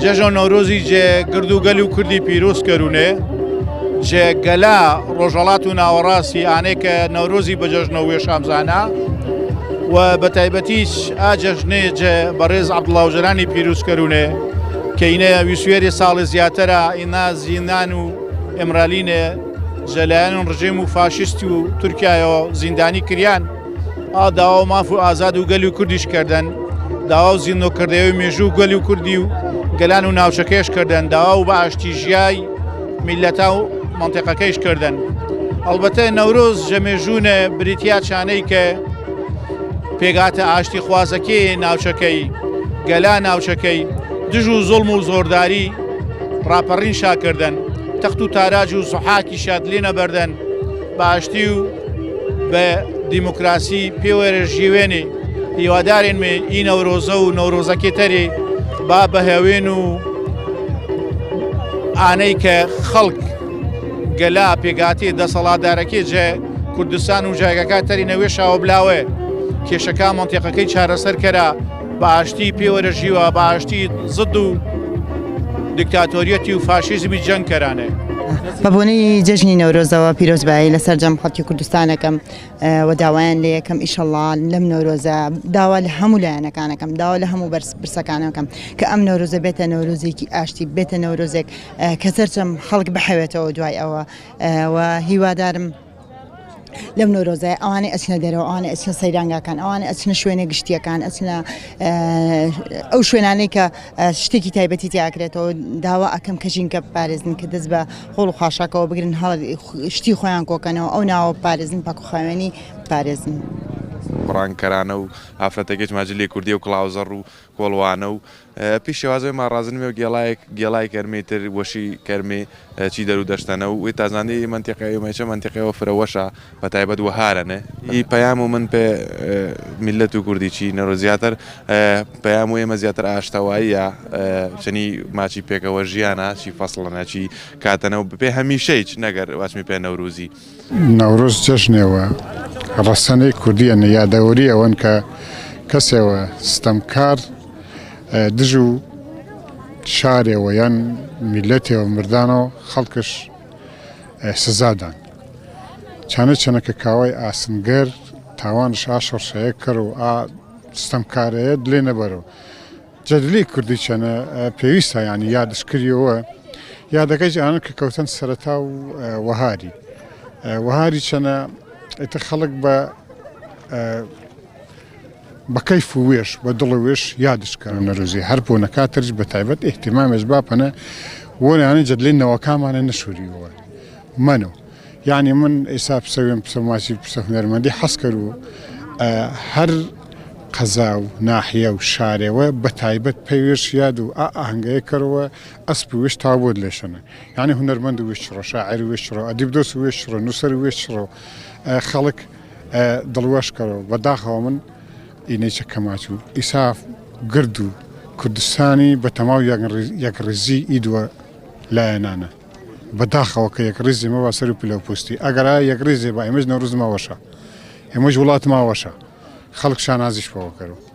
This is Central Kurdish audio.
جێژە نەورۆزی جێ گرد و گەلی و کوردی پیرۆز کەرونێ جێ گەلا ڕۆژەڵات و ناوەڕاستی ئانەی کە نەورۆزی بەجەژنەوەی شامزانە و بە تایبەتیش ئاجەژنێ جێ بەڕێز عەبدوڵڵا ئۆژەلانی پیرۆز کەرونێ کە ئینەیە ویسوێری ساڵی زیاترە ئینا زیندان و ئێمرالینێ جەلایەن ڕژێم و فاشیستی و تورکیایەوە زیندانی کریان داوا ماف و ئازاد و گەلی و کوردیش کردن داوا و زیندۆکردەوەی مێژوو و گەلی و کوردی و گەلان و ناوچەکەیش کردن داوا و بە ئاشتی ژیای میلەتا و منتیقەکەیش کردن ئەڵبەتە نەورۆز ژەمێژوونە بریتیا چانەی کە پێگاتە ئاشتی خوازەکەی ناوچەکەی گەلا ناوچەکەی دژ و زۆڵم و زۆرداری ڕاپەڕین شاکردن تەخت و تاراج و سوحاکی شاد لێنە بەردەن بە ئاشتی و بە دیموکراسی پێوەرە ژیوێنێ هیوادارێن مێ ئی نەورۆزە و نەورۆزەکەی تەرێ با بەهێوێن و ئانەی کە خەڵک گەلا پێگاتی دەسەڵاتدارەکەی جێ کوردستان و جایگەکە تەری نەوێ شاوە بلاوێ کێشەکە مۆنتیقەکەی چارەسەر کەرا بە ئاشتی پێوەرە ژیوە بە ئاشتی زد و دیکتاتۆریەتی و فاشیزمی جەنگ کەرانێ بەبوونی جژنی نەورۆزەوە پیرۆزبایی لەسەر جەم خەڵکی کوردستانەکەم و داوایان لێ یەکەم ئیشەڵڵا لەم نەورۆزە داوا لە هەموو لایەنەکانەکەم داوا لە هەموو برسەکانەکەم کە ئەم نەورۆزە بێتە نەورۆزێکی ئاشتی بێتە نەورۆزێک کە سەرچەم خەڵک بحەوێتەوە دوای ئەوە و هیوادارم لەم نۆرۆزای ئەوانەی ئەچنە دەرەوە ئەوانە ئەچنە سەیرانگاکان ئەوانە ئەچنە شوێنە گشتیەکان ئەچنە ئەو شوێنانەی کە شتێکی تایبەتی تیاکرێتەوە داوا ئەکەم کەژینکە پارێزن کە دەست بە خۆڵ و خاشاکەوە بگرن هەڵ شتی خۆیان کۆکەنەوە ئەو ناوە پارێزن پاکوخاوێنی پارێزن ڕانکەرانە و ئافرەتەکەی ماجلی کوردی و کڵاوزەڕ و کۆڵوانە و پیش شێوازەوەی ماڕازنمێ و گێڵای کەرمێتر وەشی کەرمێ چی دەرو دەشتەنە و وی تازانانی منتیقی مەچە منتیقەوە فرەوەشە بە تایبەت وهارەنێ ئی پەیام و من پێ میلەت و کوردی چی نەڕۆ زیاتر پەیام و ئێمە زیاتر ئاشتەوایی یا چنی ماچی پێکەوە ژیانە چی فەسڵەنە چی کاتەنە و پێ هەمیشەیچ نەگەر واسمی پێ نەوروزی نەورۆز جەژنێوە ڕەسەنەی کوردیەنە یادەوەری ئەوەن کە کەسێوە ستەمکار دژ و شارێەوە یان میلەتێەوە مردانەوە خەڵکش سزادان چانە چەنەکە کاوای ئاسنگەر تاوانش ئاشۆرشەیە کرد و ستەمکارەیە لێ نەبەرەوە جەدلی کوردی چەنە پێویستە ینی یادشکردیەوە یادەکەی ئەوانە کە کەوتن سەرەتا و وەهاری چەنە ئێتە خەڵک بە کەیف و وێش بە دڵ و وێش یادشکەن نەڕۆزی هەر بۆ نەکاترش بە تایبەت ئیحتیمامێش باپەنە وەیانی جەدلین نەوەکامانە نەشوریەوە منە یعنی من ئێستا پسەوێن پسەماسی پسە هونەرمەندی حەز کرد و هەر قەزا و ناحیە و شارێوە بە تایبەت پێوێش یاد و ئاهەنگەیە کردەوە ئەسپ وێش تا بۆ لێشەنە یعنی هونەرمەند و وێشڕۆ شاعیر وێشڕۆ ئەدیبدۆس وێشڕۆ نووسەر وێشڕۆ خەڵک دڵوەش کردەوە بەداخەوە من ئینەیچە کەماچ و ئیساف گرد و کوردستانی بە تەماو یەکڕێزی ئیدوە لایەنانە بەداخەوە کە یەکڕێزی مەوە سەر و پلەپۆستی ئەگەرا یەکڕێزێ بە ئێمەش نەوروز ماوەشە ئێمەش وڵات ماوەشە خەڵک شانازیش بەوە کردەوە